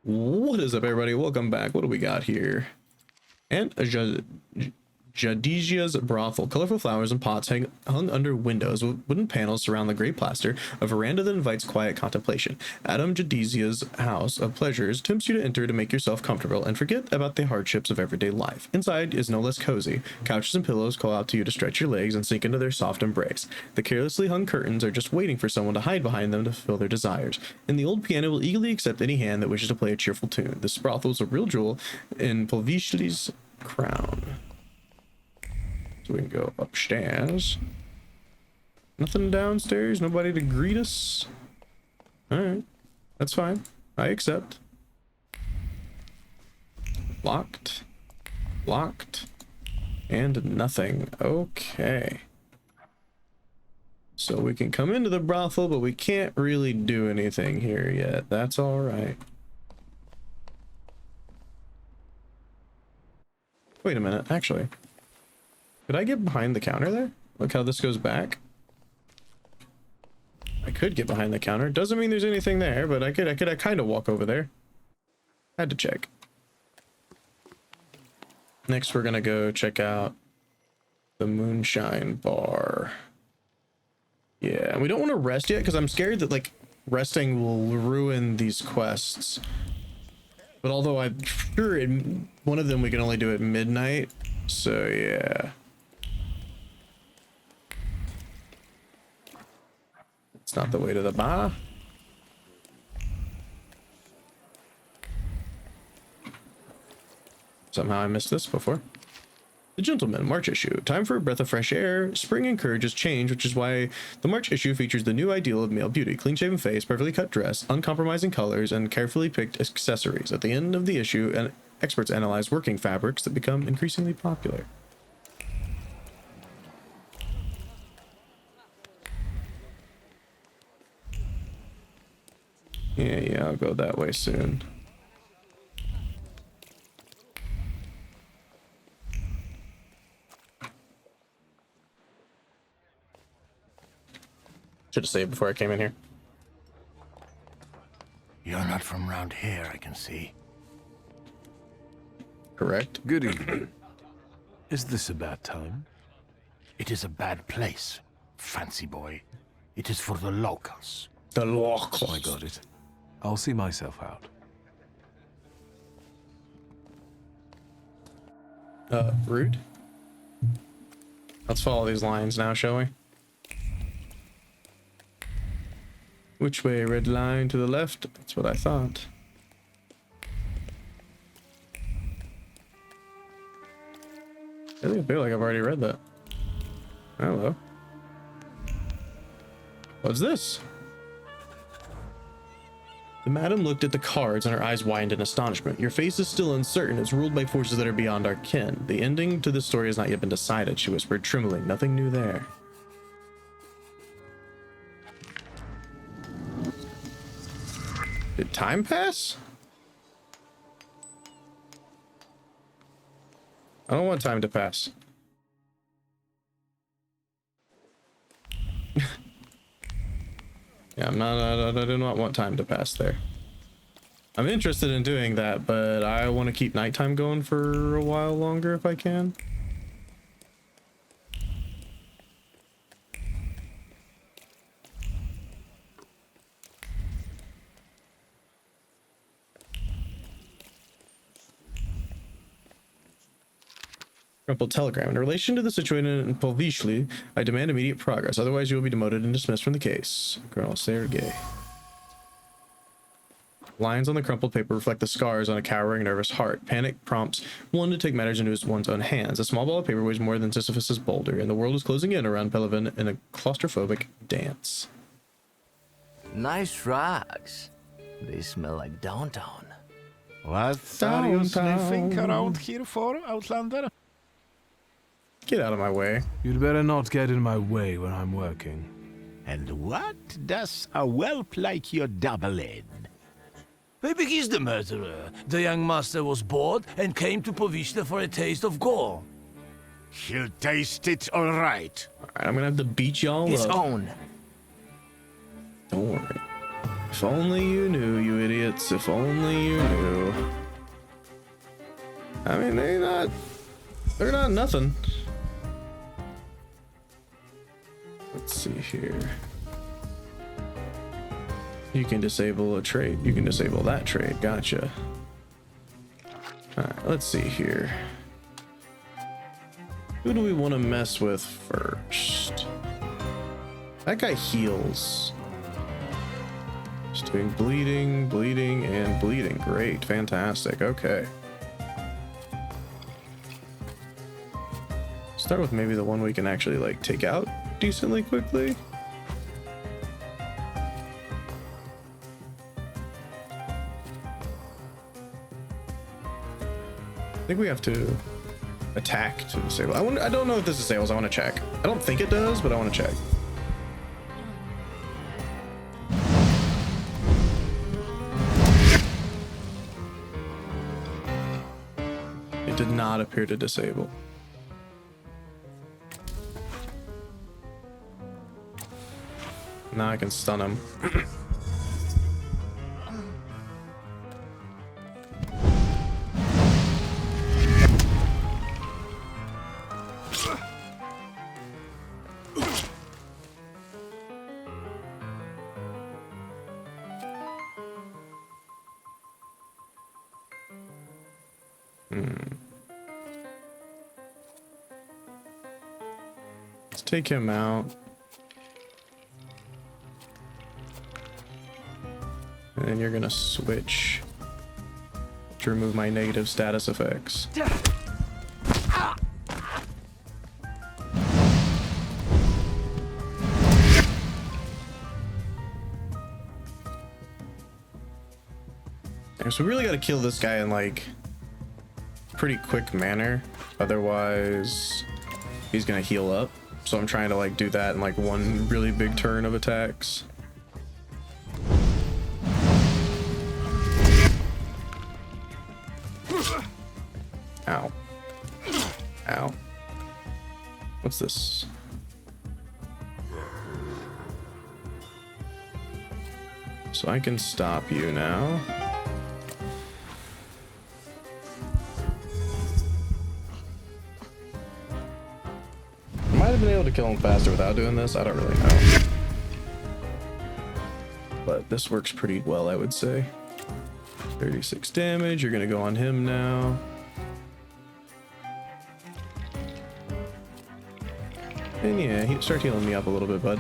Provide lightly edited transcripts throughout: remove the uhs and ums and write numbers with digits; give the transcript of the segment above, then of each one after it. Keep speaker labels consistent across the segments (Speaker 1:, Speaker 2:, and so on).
Speaker 1: What is up, everybody? Welcome back. What do we got here? And a Jadisia's brothel. Colorful flowers and pots hung under windows with wooden panels surround the gray plaster, a veranda that invites quiet contemplation. Adam Jadisia's house of pleasures tempts you to enter to make yourself comfortable and forget about the hardships of everyday life. Inside is no less cozy. Couches and pillows call out to you to stretch your legs and sink into their soft embrace. The carelessly hung curtains are just waiting for someone to hide behind them to fulfill their desires. And the old piano will eagerly accept any hand that wishes to play a cheerful tune. This brothel is a real jewel in Polvishli's crown. So we can go upstairs. Nothing downstairs, nobody to greet us. Alright, that's fine. I accept. Locked. Locked. And nothing. Okay. So we can come into the brothel, but we can't really do anything here yet. That's alright. Wait a minute, actually. Could I get behind the counter there? Look how this goes back. I could get behind the counter. Doesn't mean there's anything there, but I could kind of walk over there. Had to check. Next, we're gonna go check out the moonshine bar. Yeah, and we don't want to rest yet because I'm scared that like resting will ruin these quests. But although I'm sure one of them we can only do at midnight, so yeah. It's not the way to the bar. Somehow I missed this before. The Gentleman, March issue. Time for a breath of fresh air. Spring encourages change, which is why the March issue features the new ideal of male beauty. Clean-shaven face, perfectly cut dress, uncompromising colors, and carefully picked accessories. At the end of the issue, experts analyze working fabrics that become increasingly popular. Yeah, I'll go that way soon. Should have saved before I came in here.
Speaker 2: You're not from round here, I can see.
Speaker 1: Correct.
Speaker 3: Good evening. Is this a bad time?
Speaker 2: It is a bad place, fancy boy. It is for the locals.
Speaker 1: The locals.
Speaker 3: I got it. I'll see myself out.
Speaker 1: Rude. Let's follow these lines now, shall we? Which way? Red line to the left? That's what I thought. I feel like I've already read that. Hello. What's this? The madam looked at the cards and her eyes widened in astonishment. Your face is still uncertain. It's ruled by forces that are beyond our ken. The ending to this story has not yet been decided, she whispered, trembling. Nothing new there. Did time pass? I don't want time to pass. Yeah, I do not want time to pass there. I'm interested in doing that, but I want to keep nighttime going for a while longer if I can. Crumpled telegram. In relation to the situation in Polvishli, I demand immediate progress. Otherwise, you will be demoted and dismissed from the case. Colonel Sergei. Lines on the crumpled paper reflect the scars on a cowering, nervous heart. Panic prompts one to take matters into one's own hands. A small ball of paper weighs more than Sisyphus's boulder, and the world is closing in around Pelivan in a claustrophobic dance.
Speaker 4: Nice rugs. They smell like downtown.
Speaker 2: What are you sniffing around here for, Outlander?
Speaker 1: Get out of my way.
Speaker 3: You'd better not get in my way when I'm working.
Speaker 2: And what does a whelp like your double in?
Speaker 4: Maybe he's the murderer. The young master was bored and came to Povishta for a taste of gore.
Speaker 2: He'll taste it all right.
Speaker 1: Alright, I'm gonna have to beat y'all
Speaker 4: His
Speaker 1: up.
Speaker 4: own.
Speaker 1: Don't worry. If only you knew, you idiots. If only you knew. I mean, they're not nothing. Let's see here. You can disable a trait. You can disable that trait. Gotcha. Alright, let's see here. Who do we want to mess with first? That guy heals. Just doing bleeding, bleeding, and bleeding. Great. Fantastic. Okay. Start with maybe the one we can actually like take out decently quickly. I think we have to attack to disable. I don't know if this disables. I want to check. I don't think it does, but I want to check. It did not appear to disable. Now I can stun him. Let's take him out. And then you're gonna switch to remove my negative status effects. So we really gotta kill this guy in like pretty quick manner, otherwise he's gonna heal up. So I'm trying to like do that in like one really big turn of attacks. Ow. Ow. What's this? So I can stop you now. Might have been able to kill him faster without doing this. I don't really know. But this works pretty well, I would say. 36 damage. You're gonna go on him now. And yeah, start healing me up a little bit, bud.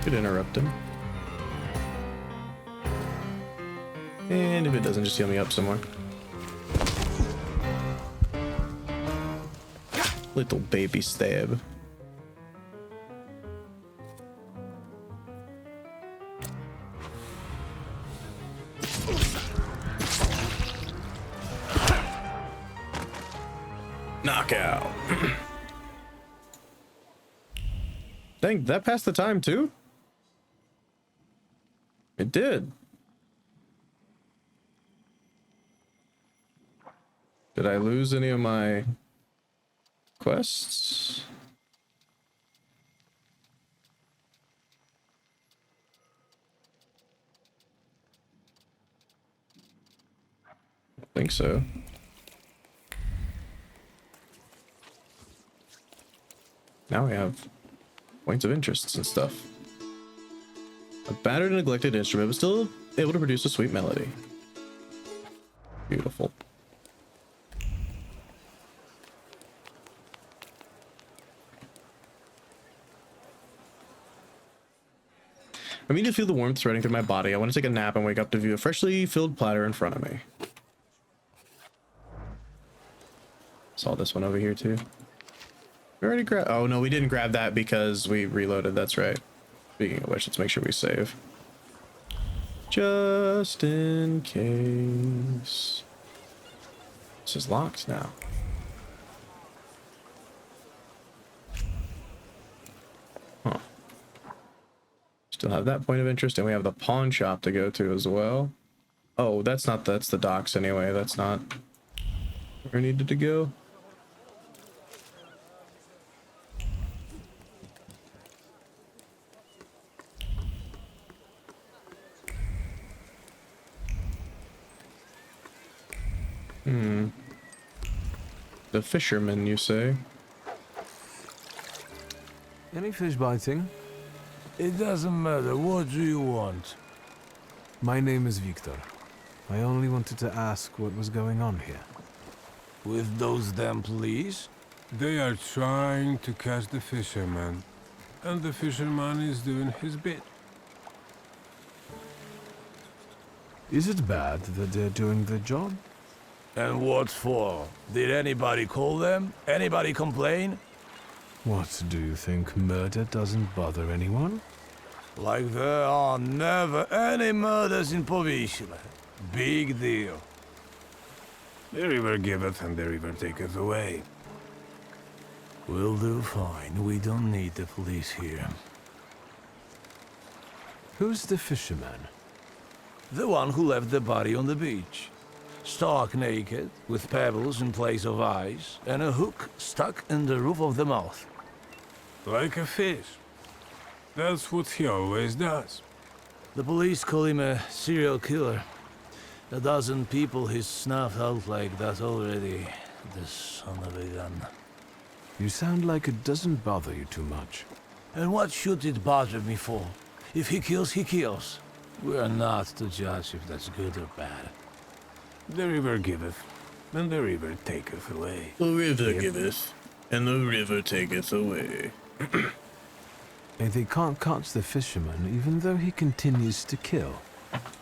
Speaker 1: Could interrupt him. And if it doesn't, just heal me up somewhere. Little baby stab. Knockout. Dang, that passed the time too? It did. Did I lose any of my quests? I don't think so. Now we have points of interests and stuff. A battered and neglected instrument, but still able to produce a sweet melody. Beautiful. I mean to feel the warmth spreading through my body. I want to take a nap and wake up to view a freshly filled platter in front of me. Saw this one over here too. We already grabbed. Oh no, we didn't grab that because we reloaded. That's right. Speaking of which, let's make sure we save. Just in case. This is locked now. Huh. Still have that point of interest, and we have the pawn shop to go to as well. Oh, that's the docks anyway. That's not where I needed to go. The fisherman, you say?
Speaker 3: Any fish biting?
Speaker 4: It doesn't matter. What do you want?
Speaker 3: My name is Wiktor. I only wanted to ask what was going on here.
Speaker 4: With those damn police?
Speaker 5: They are trying to catch the fisherman, and the fisherman is doing his bit.
Speaker 3: Is it bad that they're doing their job?
Speaker 4: And what for? Did anybody call them? Anybody complain?
Speaker 3: What, do you think murder doesn't bother anyone?
Speaker 4: Like there are never any murders in Powiśle. Big deal.
Speaker 5: The river giveth and the river taketh away.
Speaker 4: We'll do fine. We don't need the police here.
Speaker 3: Who's the fisherman?
Speaker 4: The one who left the body on the beach. Stark naked, with pebbles in place of eyes, and a hook stuck in the roof of the mouth.
Speaker 5: Like a fish. That's what he always does.
Speaker 4: The police call him a serial killer. A dozen people he's snuffed out like that already. The son of a gun.
Speaker 3: You sound like it doesn't bother you too much.
Speaker 4: And what should it bother me for? If he kills, he kills. We're not to judge if that's good or bad.
Speaker 5: The river giveth, and the river taketh away.
Speaker 1: The river giveth, and the river taketh away.
Speaker 3: And they can't catch the fisherman even though he continues to kill.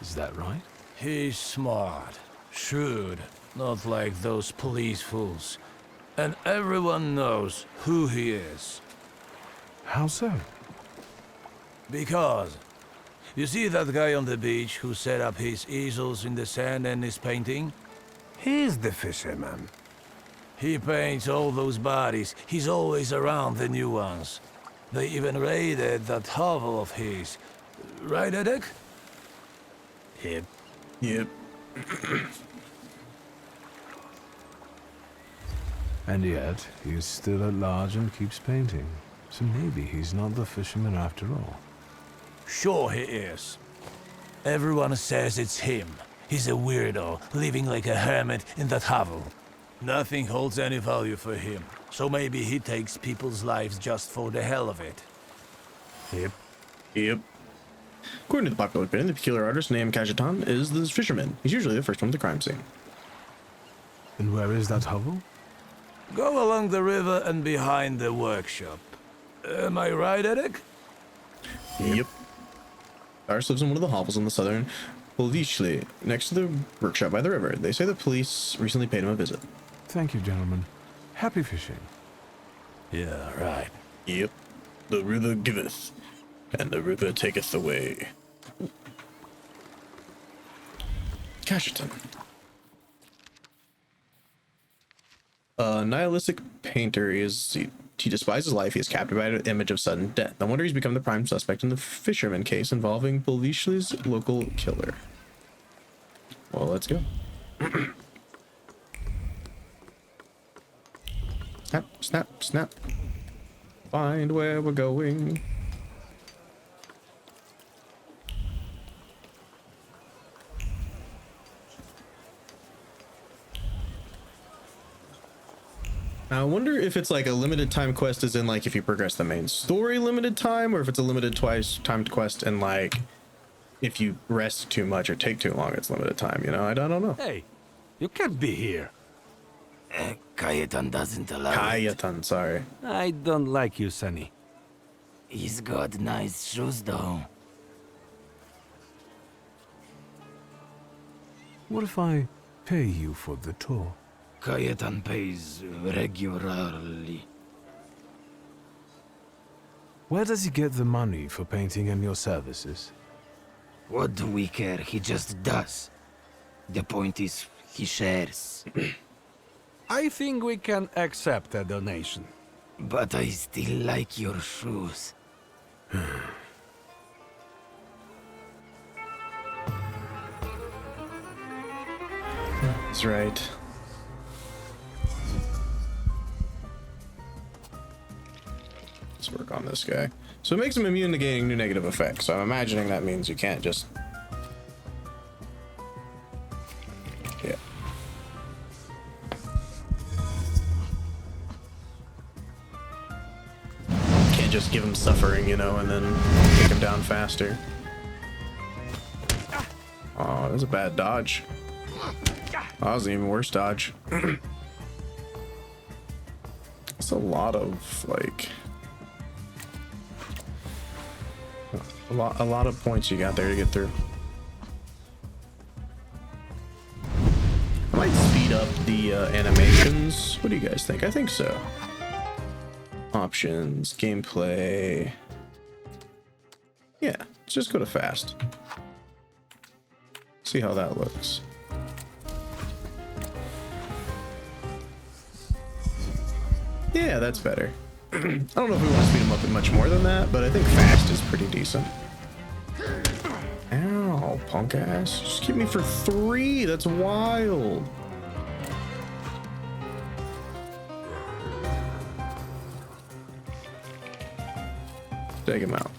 Speaker 3: Is that right?
Speaker 4: He's smart, shrewd, not like those police fools. And everyone knows who he is.
Speaker 3: How so?
Speaker 4: Because, you see that guy on the beach who set up his easels in the sand and is painting?
Speaker 5: He's the fisherman.
Speaker 4: He paints all those bodies. He's always around the new ones. They even raided that hovel of his. Right, Edek?
Speaker 5: Yep.
Speaker 1: Yep.
Speaker 3: And yet, he's still at large and keeps painting. So maybe he's not the fisherman after all.
Speaker 4: Sure he is. Everyone says it's him. He's a weirdo, living like a hermit in that hovel. Nothing holds any value for him, so maybe he takes people's lives just for the hell of it.
Speaker 5: Yep.
Speaker 1: Yep. According to the popular opinion, the peculiar artist named Kajetan is the fisherman. He's usually the first one at the crime scene.
Speaker 3: And where is that hovel?
Speaker 4: Go along the river and behind the workshop. Am I right, Edek?
Speaker 1: Yep. Lars lives in one of the hovels in the southern Powiśle, next to the workshop by the river. They say the police recently paid him a visit.
Speaker 3: Thank you, gentlemen. Happy fishing.
Speaker 4: Yeah, right.
Speaker 1: Yep. The river giveth, and the river taketh away. Casherton. A nihilistic painter he despises life. He is captured by an image of sudden death. No wonder he's become the prime suspect in the fisherman case involving Powiśle's local killer. Well, let's go. Snap, snap, snap. Find where we're going. I wonder if it's like a limited time quest as in like if you progress the main story limited time, or if it's a limited timed quest and like if you rest too much or take too long it's limited time, you know? I don't know.
Speaker 2: Hey, you can't be here.
Speaker 6: Kajetan doesn't allow it.
Speaker 1: Kajetan, sorry.
Speaker 2: I don't like you, Sonny.
Speaker 6: He's got nice shoes though.
Speaker 3: What if I pay you for the tour?
Speaker 6: Kajetan pays regularly.
Speaker 3: Where does he get the money for painting and your services?
Speaker 6: What do we care? He just does. The point is, he shares.
Speaker 7: I think we can accept a donation.
Speaker 6: But I still like your shoes.
Speaker 1: That's right. Let's work on this guy. So it makes him immune to gaining new negative effects. So I'm imagining that means you can't just... Yeah. Can't just give him suffering, you know, and then take him down faster. Oh, that was a bad dodge. Oh, that was an even worse dodge. It's a lot of, like... A lot of points you got there to get through. I might speed up the animations. What do you guys think? I think so. Options, gameplay. Yeah, let's just go to fast. See how that looks. Yeah, that's better. I don't know if we want to speed them up much more than that, but I think fast is pretty decent. Ow, punk ass. Just keep me for 3. That's wild. Take him out.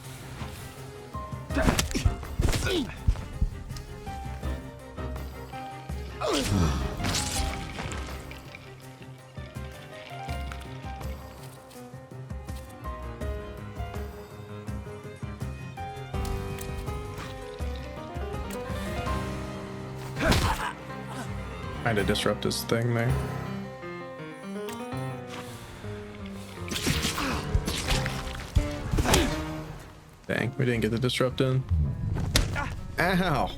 Speaker 1: Trying to disrupt his thing there. Dang, we didn't get the disrupt in. Ow!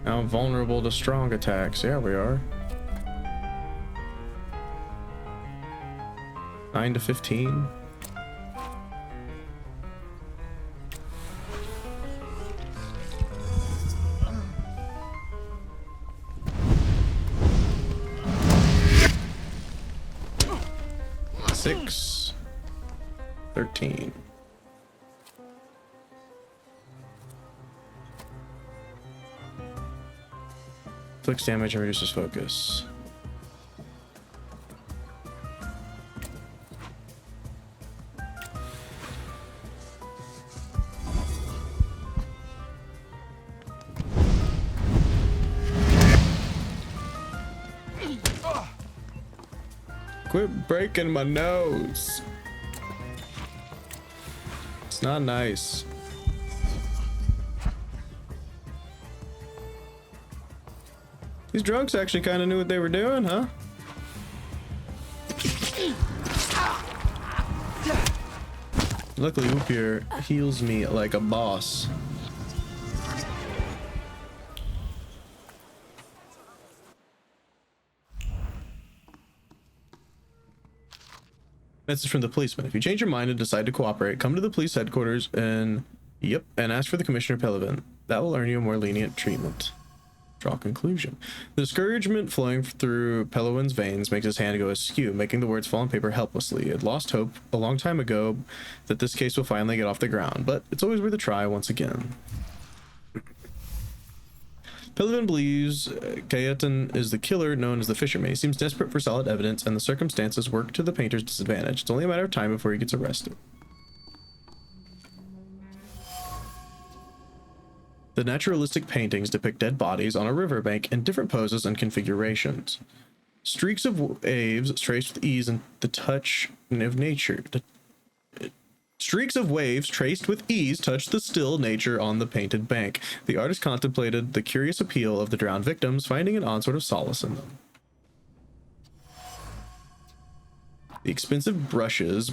Speaker 1: Now I'm vulnerable to strong attacks. Yeah, we are. 9 to 15. Six, 13. Inflicts damage and reduces focus. Quit breaking my nose. It's not nice. These drunks actually kind of knew what they were doing, huh? Luckily, Wiktor heals me like a boss. Message from the policeman. If you change your mind and decide to cooperate, come to the police headquarters and ask for the Commissioner Pelevin. That will earn you a more lenient treatment. Draw conclusion. The discouragement flowing through Pellevin's veins makes his hand go askew, making the words fall on paper helplessly. He had lost hope a long time ago that this case will finally get off the ground, but it's always worth a try once again. Pelevin believes Kayetan is the killer known as the Fisherman. He seems desperate for solid evidence, and the circumstances work to the painter's disadvantage. It's only a matter of time before he gets arrested. The naturalistic paintings depict dead bodies on a riverbank in different poses and configurations. Streaks of waves traced with ease and the touch of nature. Streaks of waves traced with ease touched the still nature on the painted bank. The artist contemplated the curious appeal of the drowned victims, finding an odd sort of solace in them. The expensive brushes,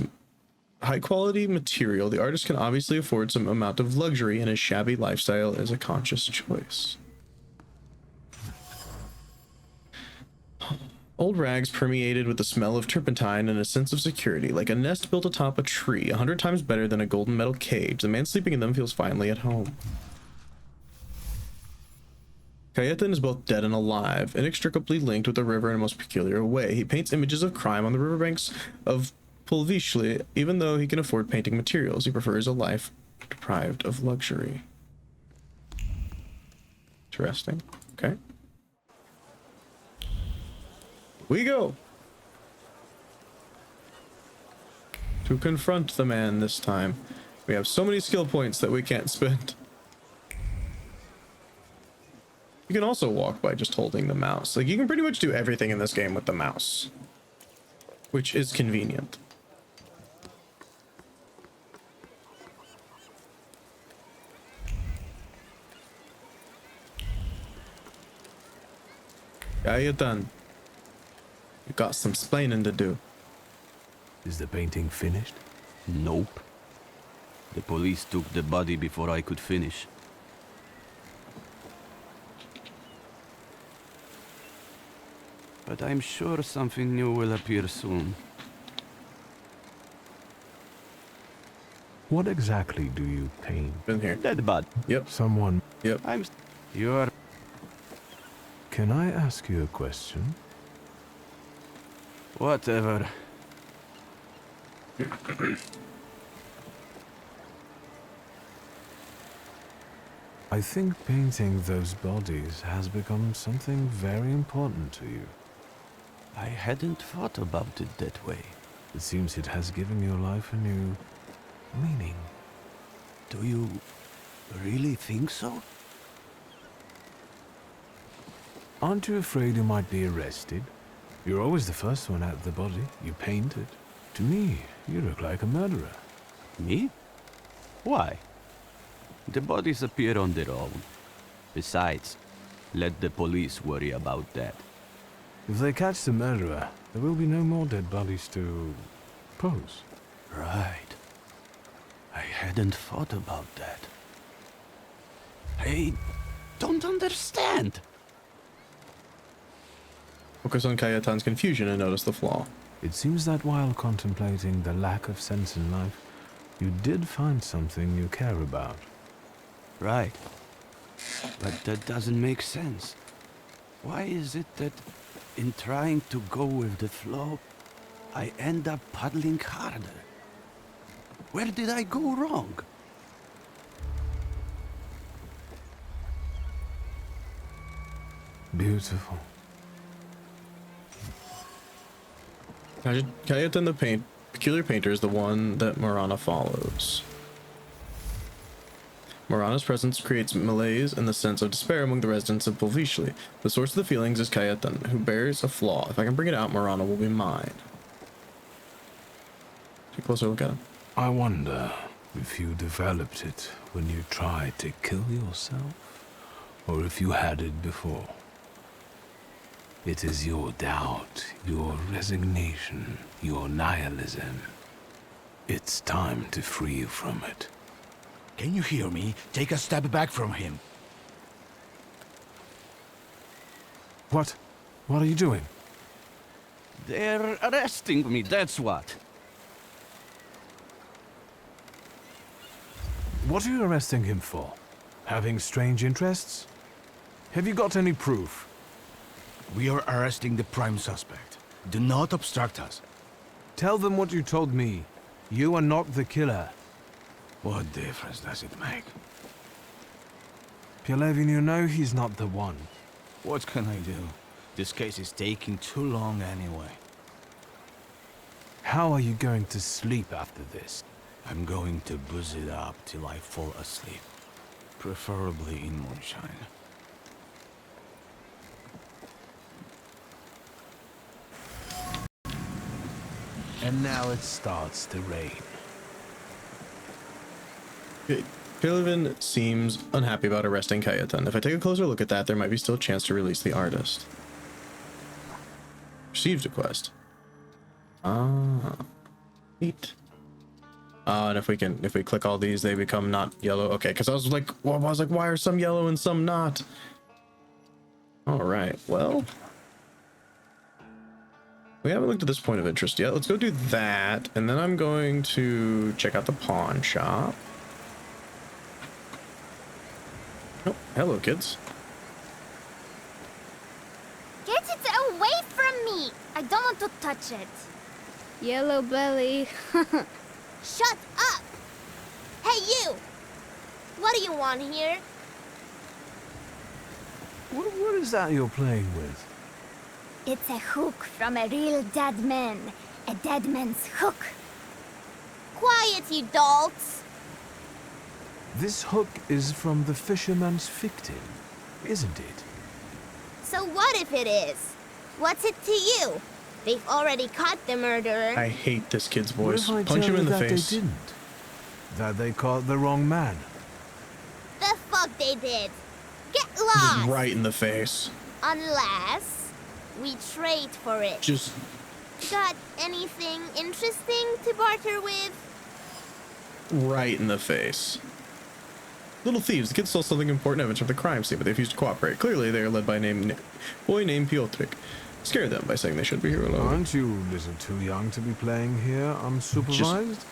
Speaker 1: high quality material, the artist can obviously afford some amount of luxury, and his shabby lifestyle is a conscious choice. Old rags permeated with the smell of turpentine and a sense of security, like a nest built atop a tree, 100 times better than a golden metal cage. The man sleeping in them feels finally at home. Cayetan is both dead and alive, inextricably linked with the river in a most peculiar way. He paints images of crime on the riverbanks of Pulvishli, even though he can afford painting materials. He prefers a life deprived of luxury. Interesting. Okay. We go to confront the man this time. We have so many skill points that we can't spend. You can also walk by just holding the mouse. Like, you can pretty much do everything in this game with the mouse, which is convenient. Yeah, you're done. You got some splaining to do.
Speaker 3: Is the painting finished?
Speaker 8: Nope. The police took the body before I could finish. But I'm sure something new will appear soon.
Speaker 3: What exactly do you paint?
Speaker 1: Been here.
Speaker 8: Dead body.
Speaker 1: Yep.
Speaker 3: Someone...
Speaker 1: Yep.
Speaker 8: You're...
Speaker 3: Can I ask you a question?
Speaker 8: Whatever.
Speaker 3: I think painting those bodies has become something very important to you.
Speaker 8: I hadn't thought about it that way.
Speaker 3: It seems it has given your life a new meaning.
Speaker 8: Do you really think so?
Speaker 3: Aren't you afraid you might be arrested? You're always the first one out the body. You painted. To me, you look like a murderer.
Speaker 8: Me? Why? The bodies appear on their own. Besides, let the police worry about that.
Speaker 3: If they catch the murderer, there will be no more dead bodies to pose.
Speaker 8: Right. I hadn't thought about that. I don't understand.
Speaker 1: Focus on Cayetan's confusion and notice the flaw.
Speaker 3: It seems that while contemplating the lack of sense in life, you did find something you care about.
Speaker 8: Right. But that doesn't make sense. Why is it that in trying to go with the flow, I end up paddling harder? Where did I go wrong?
Speaker 3: Beautiful.
Speaker 1: Cayetan the peculiar painter is the one that Marana follows. Marana's presence creates malaise and the sense of despair among the residents of Pulvishli. The source of the feelings is Cayetan, who bears a flaw. If I can bring it out, Marana will be mine. Take a closer look at him.
Speaker 3: I wonder if you developed it when you tried to kill yourself, or if you had it before. It is your doubt, your resignation, your nihilism. It's time to free you from it.
Speaker 2: Can you hear me? Take a step back from him.
Speaker 3: What? What are you doing?
Speaker 8: They're arresting me, that's what.
Speaker 3: What are you arresting him for? Having strange interests? Have you got any proof?
Speaker 2: We are arresting the prime suspect. Do not obstruct us.
Speaker 3: Tell them what you told me. You are not the killer.
Speaker 2: What difference does it make?
Speaker 3: Pielevin, you know he's not the one.
Speaker 2: What can I do? This case is taking too long anyway.
Speaker 3: How are you going to sleep after this?
Speaker 2: I'm going to booze it up till I fall asleep. Preferably in moonshine.
Speaker 3: And now it starts to rain.
Speaker 1: Pielevin seems unhappy about arresting Cayetan. If I take a closer look at that, there might be still a chance to release the artist. Received a quest. Ah, neat. And if we click all these, they become not yellow. Okay, because I was like, why are some yellow and some not? All right, well, We haven't looked at this point of interest yet. Let's go do that, and then I'm going to check out the pawn shop. Oh, hello, kids.
Speaker 9: Get it away from me! I don't want to touch it.
Speaker 10: Yellow belly.
Speaker 9: Shut up! Hey, you! What do you want here?
Speaker 3: What is that you're playing with?
Speaker 9: It's a hook from a real dead man. A dead man's hook. Quiet, you dolts!
Speaker 3: This hook is from the fisherman's victim, isn't it?
Speaker 9: So what if it is? What's it to you? They've already caught the murderer.
Speaker 1: I hate this kid's voice.
Speaker 3: What if I
Speaker 1: Punch
Speaker 3: tell
Speaker 1: him in
Speaker 3: you
Speaker 1: the
Speaker 3: that
Speaker 1: face.
Speaker 3: They didn't? That they caught the wrong man?
Speaker 9: The fuck they did. Get
Speaker 1: Just
Speaker 9: lost!
Speaker 1: right in the face.
Speaker 9: Unless we trade for it.
Speaker 1: Just
Speaker 9: Got anything interesting to barter with?
Speaker 1: right in the face. Little thieves. The kids stole something important evidence from the crime scene, but they refused to cooperate. Clearly, they are led by a boy named Piotr. Scare them by saying they shouldn't be here alone.
Speaker 3: Aren't you a little too young to be playing here unsupervised?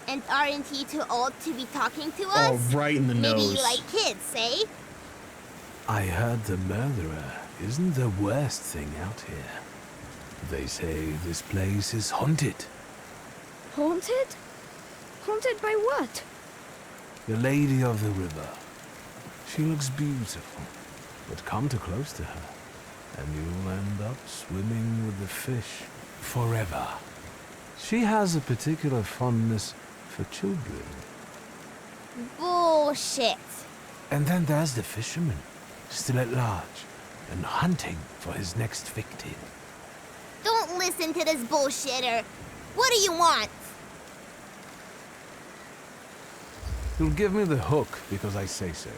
Speaker 9: And aren't you too old to be talking to
Speaker 1: Oh,
Speaker 9: us?
Speaker 1: right in the
Speaker 9: Maybe
Speaker 1: nose.
Speaker 9: you like kids, eh?
Speaker 3: I heard the murderer isn't the worst thing out here. They say this place is haunted.
Speaker 10: Haunted? Haunted by what?
Speaker 3: The Lady of the River. She looks beautiful, but come too close to her, and you'll end up swimming with the fish forever. She has a particular fondness for children.
Speaker 9: Bullshit.
Speaker 3: And then there's the fisherman, still at large, and hunting for his next victim.
Speaker 9: Don't listen to this bullshitter. What do you want?
Speaker 3: You'll give me the hook because I say so.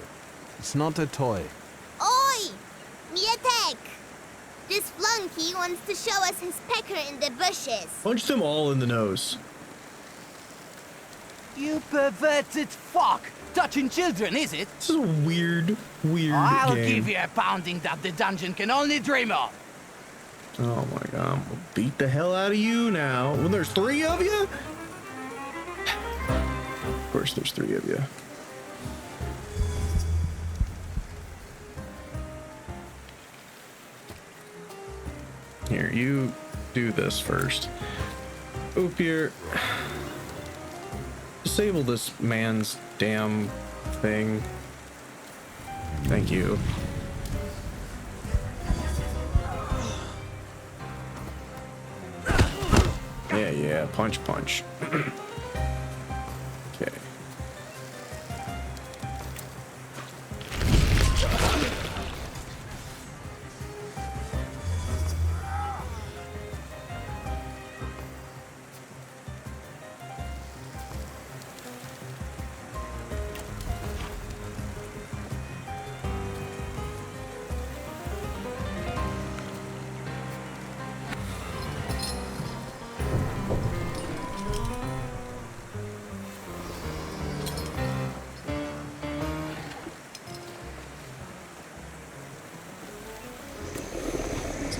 Speaker 3: It's not a toy.
Speaker 9: Oi! Mietek! This flunky wants to show us his pecker in the bushes.
Speaker 1: Punch them all in the nose.
Speaker 8: You perverted fuck! Touching children, is it?
Speaker 1: This is a weird
Speaker 8: I'll
Speaker 1: game.
Speaker 8: give you a pounding that the dungeon can only dream of.
Speaker 1: Oh my god, I'm gonna beat the hell out of you now. When there's 3 of you? Of course there's 3 of you. Here, you do this first. Opier, disable this man's damn thing. Thank you. Yeah, punch. Okay.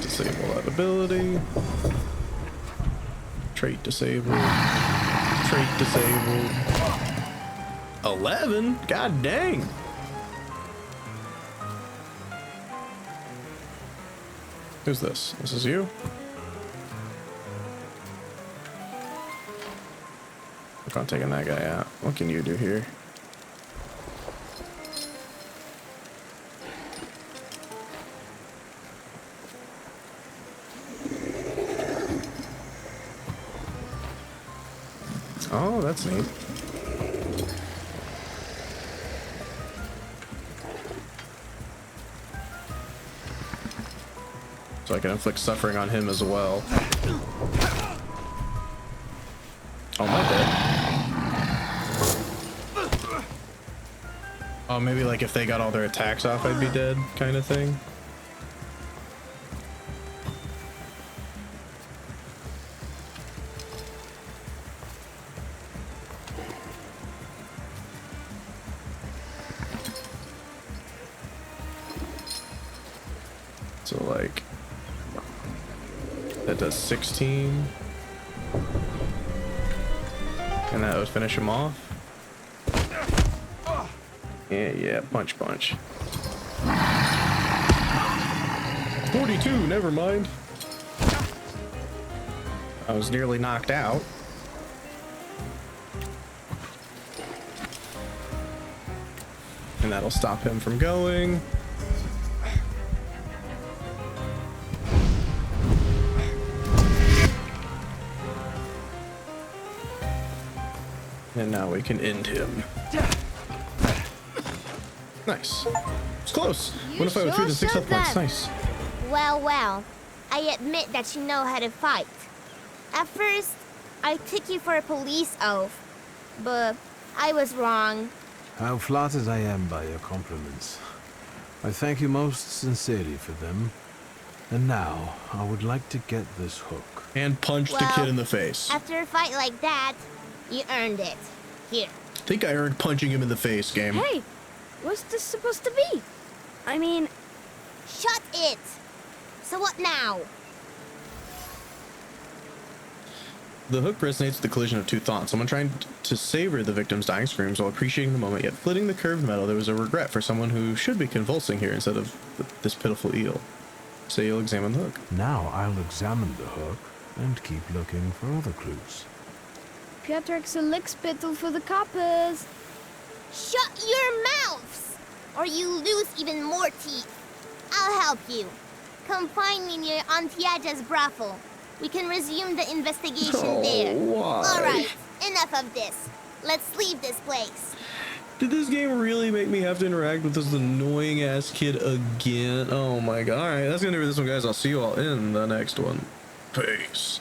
Speaker 1: Disable that ability. Trait disabled. Trait disabled. 11? God dang. Who's this? This is you? Look on taking that guy out. What can you do here? Oh, that's neat. So I can inflict suffering on him as well. Oh, my dead. Oh, maybe like if they got all their attacks off, I'd be dead, kind of thing. So like, That does 16. And that would finish him off. Yeah, punch. 42, never mind. I was nearly knocked out. And that'll stop him from going. And now we can end him. Nice. It's close. What if I would 3 to 6 health points? Nice.
Speaker 9: Well, I admit that you know how to fight. At first, I took you for a police oath, but I was wrong.
Speaker 3: How flattered I am by your compliments. I thank you most sincerely for them. And now, I would like to get this hook.
Speaker 1: And punch the kid in the face.
Speaker 9: After a fight like that, you earned it. Here.
Speaker 1: I think I earned punching him in the face, game.
Speaker 10: Hey, what's this supposed to be? I mean...
Speaker 9: Shut it! So what now?
Speaker 1: The hook resonates with the collision of two thoughts. Someone trying to savor the victim's dying screams while appreciating the moment, yet flitting the curved metal. There was a regret for someone who should be convulsing here instead of this pitiful eel. So you'll examine the hook.
Speaker 3: Now I'll examine the hook and keep looking for other clues.
Speaker 10: Pietrik's a lick spittle for the coppers.
Speaker 9: Shut your mouths! Or you lose even more teeth. I'll help you. Come find me near Antiaja's brothel. We can resume the investigation there.
Speaker 1: Why?
Speaker 9: Alright, enough of this. Let's leave this place.
Speaker 1: Did this game really make me have to interact with this annoying ass kid again? Oh my god. Alright, that's gonna do it for this one, guys. I'll see you all in the next one. Peace.